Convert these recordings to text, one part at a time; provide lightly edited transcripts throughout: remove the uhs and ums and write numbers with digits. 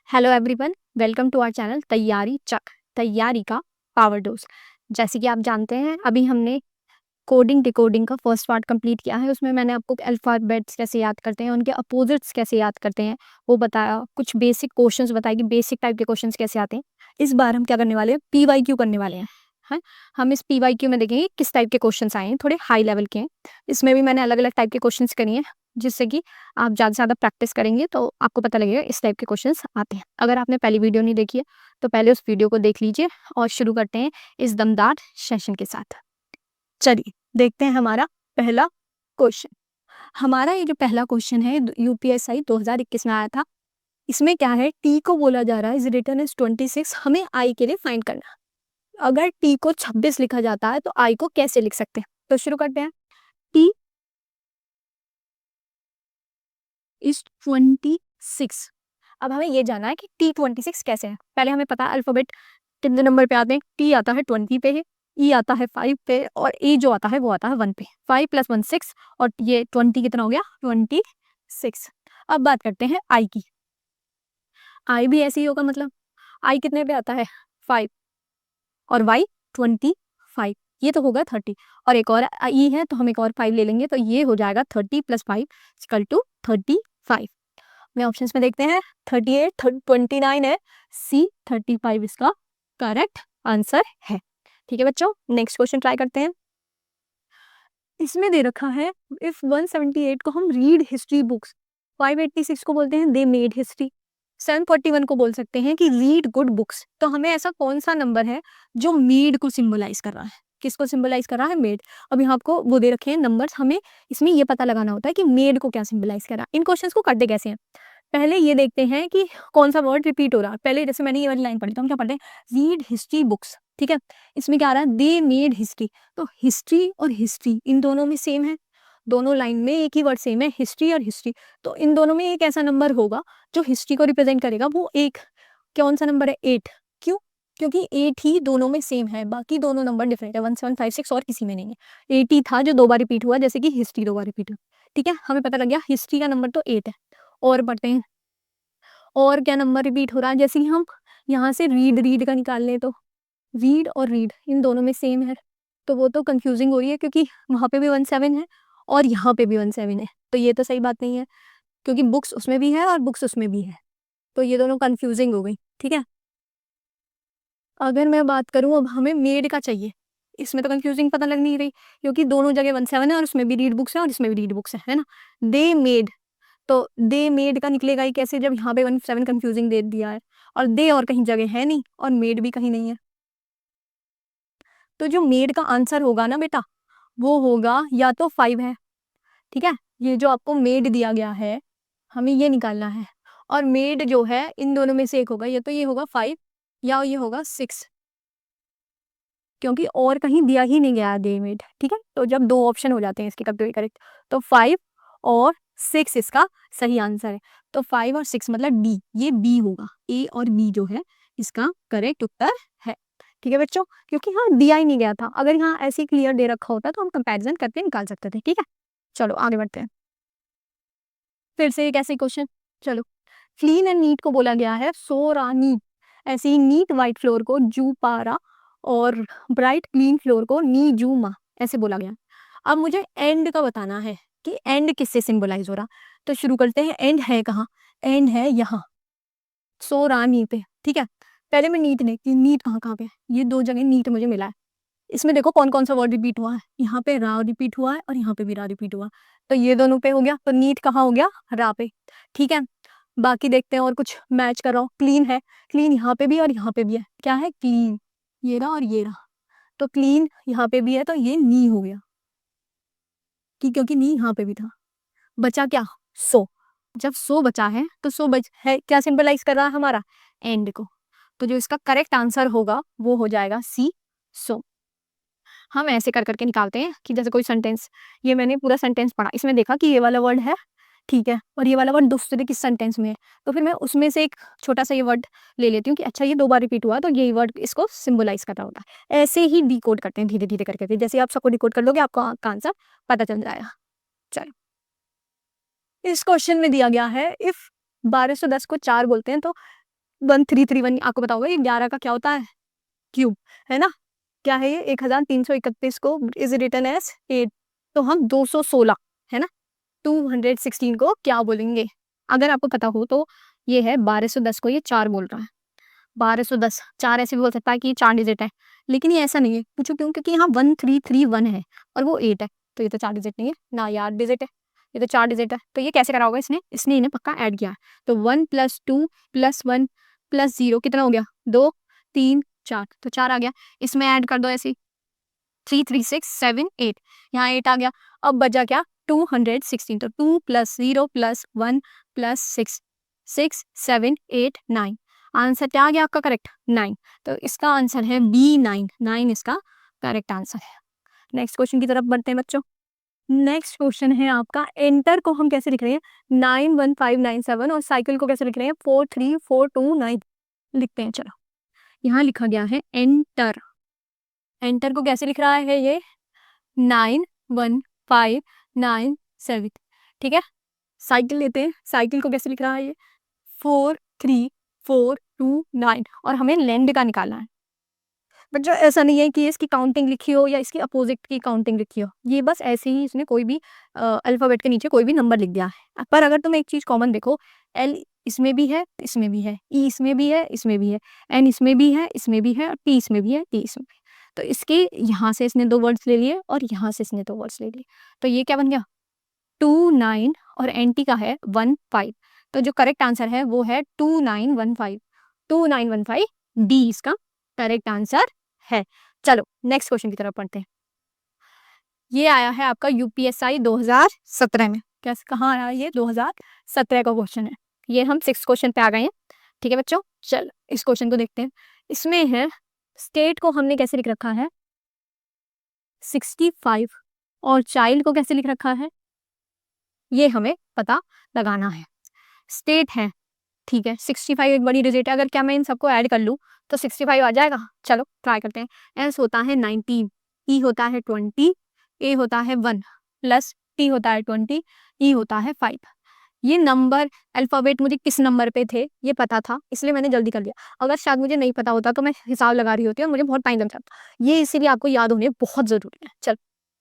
Hello everyone, welcome to our channel तैयारी चक, तैयारी का पावर डोज। जैसे कि आप जानते हैं, अभी हमने कोडिंग डिकोडिंग का फर्स्ट पार्ट कंप्लीट किया है। उसमें मैंने आपको अल्फ़ाबेट्स कैसे याद करते हैं, उनके अपोजिट्स कैसे याद करते हैं वो बताया। कुछ बेसिक क्वेश्चंस बताए कि बेसिक टाइप के क्वेश्चंस कैसे आते हैं। इस बार हम क्या करने वाले हैं, पीवाईक्यू करने वाले हैं। हैं हम इस पीवाईक्यू में देखेंगे किस टाइप के क्वेश्चंस आए हैं, थोड़े हाई लेवल के हैं। इसमें भी मैंने अलग अलग टाइप के क्वेश्चंस करिए हैं, जिससे कि आप ज़्यादा से ज़्यादा प्रैक्टिस करेंगे तो आपको पता लगेगा इस टाइप के क्वेश्चंस आते हैं। अगर आपने पहली वीडियो नहीं देखी है तो पहले उस वीडियो को देख लीजिए और शुरू करते हैं इस दमदार सेशन के साथ। चलिए देखते हैं हमारा पहला क्वेश्चन। हमारा ये जो पहला क्वेश्चन है यूपीएसआई 2021 में आया था। इसमें क्या है, टी को बोला जा रहा है इज रिटन एज 26, हमें आई के लिए फाइंड करना। अगर टी को 26 लिखा जाता है तो आई को कैसे लिख सकते हैं, तो शुरू करते हैं। T is 26। अब हमें ये जानना है कि टी 26 कैसे है। पहले हमें पता है अल्फाबेट कितने नंबर पे आते हैं। टी आता है 20 पे है, ई आता है 5 पे, और ए जो आता है वो आता है 1 पे। 5 + 1 6, और ये 20 कितना हो गया, 26। अब बात करते हैं आई की। आई भी ऐसे ही होगा, मतलब आई कितने पे आता है, 5, और वाई 25, ये तो होगा 30। और एक और ई है तो हम एक और 5 ले लेंगे, तो ये हो जाएगा 30 + 5 = 35। में ऑप्शंस में देखते हैं, 38 29 है, सी 35 इसका करेक्ट आंसर है। ठीक है बच्चों, नेक्स्ट क्वेश्चन ट्राई करते हैं। इसमें दे रखा है इफ 178 को हम रीड हिस्ट्री बुक्स, 586 को बोलते हैं दे मेड हिस्ट्री, 741 को बोल सकते हैं कि रीड गुड बुक्स। तो हमें ऐसा कौन सा नंबर है जो मेड को सिंबलाइज कर रहा है, किसको सिंबलाइज कर रहा है, मेड। अब यहाँ आपको वो दे रखे हैं नंबर्स, हमें इसमें ये पता लगाना होता है कि मेड को क्या सिंबलाइज कर रहा है। इन क्वेश्चंस को करते कैसे हैं, पहले ये देखते हैं कि कौन सा वर्ड रिपीट हो रहा है। पहले जैसे मैंने ये वाली लाइन पढ़ी तो हम क्या पढ़ते हैं, रीड हिस्ट्री बुक्स। ठीक है, इसमें क्या आ रहा है, दे मेड हिस्ट्री। तो हिस्ट्री और हिस्ट्री इन दोनों में सेम है, दोनों लाइन में एक ही वर्ड सेम है, हिस्ट्री और हिस्ट्री। तो इन दोनों में एक ऐसा नंबर होगा जो हिस्ट्री को रिप्रेजेंट करेगा, वो एक कौन सा नंबर है, 8। क्यों, क्योंकि 8 ही दोनों में सेम है, बाकी दोनों नंबर डिफरेंट है, 1756 और किसी में नहीं है। 8 ही था जो 2 बार रिपीट हुआ, जैसे कि हिस्ट्री 2 बार रिपीट हुआ। ठीक है, हमें पता लग गया हिस्ट्री का नंबर तो 8 है। और पढ़ते हैं, और क्या नंबर रिपीट हो रहा है, जैसे कि हम यहाँ से रीड का निकाल लें तो रीड और रीड इन दोनों में सेम है, तो वो तो कंफ्यूजिंग हो रही है क्योंकि वहाँ पे भी 17 है और यहाँ पे भी 17 है, तो ये तो सही बात नहीं है, क्योंकि बुक्स उसमें भी है और बुक्स उसमें भी है, तो ये दोनों कंफ्यूजिंग हो गई। ठीक है, अगर मैं बात करूँ, अब हमें मेड का चाहिए, इसमें तो कंफ्यूजिंग पता लग नहीं रही, क्योंकि दोनों जगह 17 है और उसमें भी रीड बुक्स है और इसमें भी रीड बुक्स है ना। दे मेड, तो दे मेड का निकलेगा ही कैसे, जब यहाँ पे 17 कंफ्यूजिंग दे दिया है, और दे और कहीं जगह है नहीं और मेड भी कहीं नहीं है। तो जो मेड का आंसर होगा ना बेटा, वो होगा या तो 5 है। ठीक है, ये जो आपको मेड दिया गया है हमें ये निकालना है, और मेड जो है इन दोनों में से एक होगा, या तो ये होगा 5 या ये होगा 6, क्योंकि और कहीं दिया ही नहीं गया दे मेड। ठीक है, तो जब 2 ऑप्शन हो जाते हैं इसके कभी करेक्ट, तो 5 और 6 इसका सही आंसर है। तो 5 और 6 मतलब डी, ये बी होगा, ए और बी जो है इसका करेक्ट उत्तर है। ठीक है बच्चों, क्योंकि हाँ दिया ही नहीं गया था, अगर यहाँ ऐसे क्लियर दे रखा होता तो हम कंपैरिजन करके निकाल सकते थे। ठीक है, चलो आगे बढ़ते हैं, फिर से एक ऐसे क्वेश्चन। चलो, क्लीन एंड नीट को बोला गया है सोरा नीट, ऐसे ही नीट वाइट फ्लोर को जू पारा, और ब्राइट क्लीन फ्लोर को नी जू मा, ऐसे बोला गया। अब मुझे एंड का बताना है कि एंड किससे सिंबलाइज हो रहा, तो शुरू करते हैं। एंड है कहाँ, एंड है यहाँ सोरा नी पे। ठीक है, पहले मैं नीट देखती हूँ, नीट कहाँ कहाँ पे है, ये 2 जगह नीट मुझे मिला है। इसमें देखो कौन कौन सा वर्ड रिपीट हुआ है, यहाँ पे रा रिपीट हुआ है और यहाँ पे भी रा रिपीट हुआ, तो ये दोनों पे हो गया, तो नीट कहाँ हो गया, रा पे। ठीक है, बाकी देखते हैं और कुछ मैच कर रहा हूँ। क्लीन है, क्लीन यहाँ पे भी और यहाँ पे भी है, क्या है, क्लीन, ये रहा और ये रहा, तो क्लीन यहाँ पे भी है, तो ये नी हो गया कि क्योंकि नी यहाँ पे भी था। बचा क्या, सो, जब सो बचा है तो सो बच है क्या सिंबलाइज कर रहा है हमारा, एंड को, तो जो इसका करेक्ट आंसर होगा वो हो जाएगा सी, सो। हम ऐसे कर करके निकालते हैं कि जैसे कोई सेंटेंस, ये मैंने पूरा सेंटेंस पढ़ा, इसमें देखा कि ये वाला वर्ड है, ठीक है, और ये वाला वर्ड दूसरे किस सेंटेंस में है, तो फिर मैं उसमें से एक छोटा सा ये वर्ड ले लेती हूँ कि अच्छा ये 2 बार रिपीट हुआ तो ये वर्ड इसको सिंबलाइज कर रहा होता है। ऐसे ही डिकोड करते हैं धीरे धीरे करके, जैसे आप सबको डिकोड कर लोगे आपको आंसर पता चल जाएगा। चलो, इस क्वेश्चन में दिया गया है इफ 1210 को 4 बोलते हैं तो 1331 आपको पता होगा, ये 11 का क्या होता है, क्यूब, है ना। क्या है ये, 1331 को इज रिटन एज 8, तो हम 216, है ना, 216 को क्या बोलेंगे। अगर आपको पता हो तो ये है 1210 को ये 4 बोल रहा है, 1210 4 ऐसे भी बोल सकता है कि ये 4 डिजिट है, लेकिन ये ऐसा नहीं है। पूछो क्यों, क्योंकि यहाँ 1331 है और वो 8 है, तो ये तो 4 डिजिट नहीं है ना, ये 8 डिजिट है, ये तो 4 डिजिट है। तो ये कैसे करा होगा इसने, इसने इन्हें पक्का ऐड किया है। तो 1 + 2 + 1 + 0 कितना हो गया, 2 3 4, तो 4 आ गया। इसमें ऐड कर दो ऐसे 3 3 6 7 8, यहाँ 8 आ गया। अब बचा क्या, 216, तो 2 + 0 + 1 + 6 6 7 8 9, आंसर क्या आ गया आपका करेक्ट, 9। तो इसका आंसर है B9, 9 इसका करेक्ट आंसर है। नेक्स्ट क्वेश्चन की तरफ बढ़ते हैं बच्चों। नेक्स्ट क्वेश्चन है आपका, एंटर को हम कैसे लिख रहे हैं, 91597, और साइकिल को कैसे लिख रहे हैं, 43429 लिखते हैं। चलो यहाँ लिखा गया है एंटर, एंटर को कैसे लिख रहा है ये, 91597, ठीक है। साइकिल लेते हैं, साइकिल को कैसे लिख रहा है ये, 43429, और हमें लैंड का निकालना है। बच्चों ऐसा नहीं है कि इसकी काउंटिंग लिखी हो या इसकी अपोजिट की काउंटिंग लिखी हो, ये बस ऐसे ही इसने कोई भी अल्फाबेट के नीचे कोई भी नंबर लिख दिया है। पर अगर तुम एक चीज कॉमन देखो, एल इसमें भी है, इसमें भी है, ई इसमें भी है, इसमें भी है, एन इसमें भी है, इसमें भी है, और टी इसमें भी है, टी इसमें भी है। तो इसके यहाँ से इसने 2 वर्ड्स ले लिए और यहाँ से इसने 2 वर्ड्स ले लिए, तो ये क्या बन गया, 29, और एन टी का है 15। तो जो करेक्ट आंसर है वो है 2915, 2915 डी इसका करेक्ट आंसर है। चलो नेक्स्ट क्वेश्चन की तरफ पढ़ते हैं। ये आया है आपका यूपीएसआई 2017 में, कैसे कहाँ आया ये, 2017 का क्वेश्चन है। ये हम 6th क्वेश्चन पे आ गए हैं, ठीक है बच्चों। चल इस क्वेश्चन को देखते हैं। इसमें है स्टेट को हमने कैसे लिख रखा है 65, और चाइल्ड को कैसे लिख रखा है, ये हमें पता लगाना है। स्टेट है, ठीक है, 65 एक बड़ी डिजिट है, अगर क्या मैं इन सबको ऐड कर लूँ तो 65 आ जाएगा। चलो ट्राई करते हैं। एस होता है 19, ई होता है 20, ए होता है 1, प्लस टी होता है 20, ई होता है 5। ये नंबर अल्फाबेट मुझे किस नंबर पे थे ये पता था, इसलिए मैंने जल्दी कर लिया। अगर शायद मुझे नहीं पता होता तो मैं हिसाब लगा रही होती और मुझे बहुत टाइम लग जाता। ये इसीलिए आपको याद होने बहुत ज़रूरी है। चल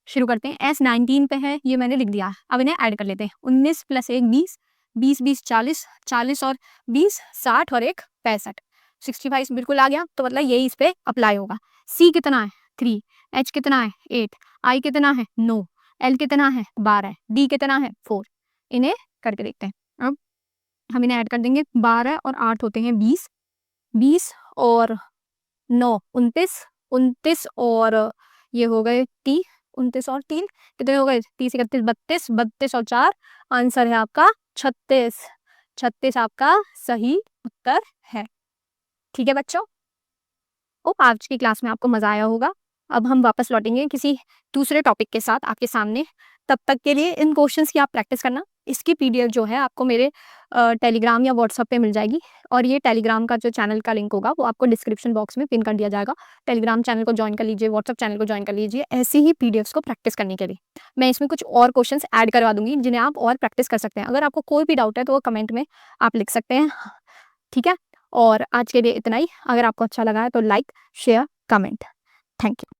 शुरू करते हैं। एस 19 पे है, ये मैंने लिख दिया। अब इन्हें ऐड कर लेते हैं। 19 + 1 20, 20 20 40, 40 और 20 60, और 1 65। 65 बिल्कुल आ गया, तो मतलब यही इस पे अप्लाई होगा। सी कितना है 3, एच कितना है 8, आई कितना है 9, एल कितना है 12, डी कितना है 4। इन्हें करके देखते हैं। अब हम इन्हें ऐड कर देंगे। 12 और 8 होते हैं 20, 20 और 9 29, 29 और ये हो गए 30, 29 और 3 कितने हो गए 30 31 32, 32 और 4 आंसर है आपका 36। 36 आपका सही उत्तर है। ठीक है बच्चों, आज की क्लास में आपको मजा आया होगा। अब हम वापस लौटेंगे किसी दूसरे टॉपिक के साथ आपके सामने। तब तक के लिए इन क्वेश्चंस की आप प्रैक्टिस करना। इसकी पीडीएफ जो है आपको मेरे टेलीग्राम या व्हाट्सएप पे मिल जाएगी, और ये टेलीग्राम का जो चैनल का लिंक होगा वो आपको डिस्क्रिप्शन बॉक्स में पिन कर दिया जाएगा। टेलीग्राम चैनल को ज्वाइन कर लीजिए, व्हाट्सएप चैनल को ज्वाइन कर लीजिए, ऐसी ही पीडीएफ्स को प्रैक्टिस करने के लिए। मैं इसमें कुछ और क्वेश्चंस ऐड करवा दूंगी जिन्हें आप और प्रैक्टिस कर सकते हैं। अगर आपको कोई भी डाउट है तो वो कमेंट में आप लिख सकते हैं, ठीक है। और आज के लिए इतना ही। अगर आपको अच्छा लगा है तो like share comment. Thank you.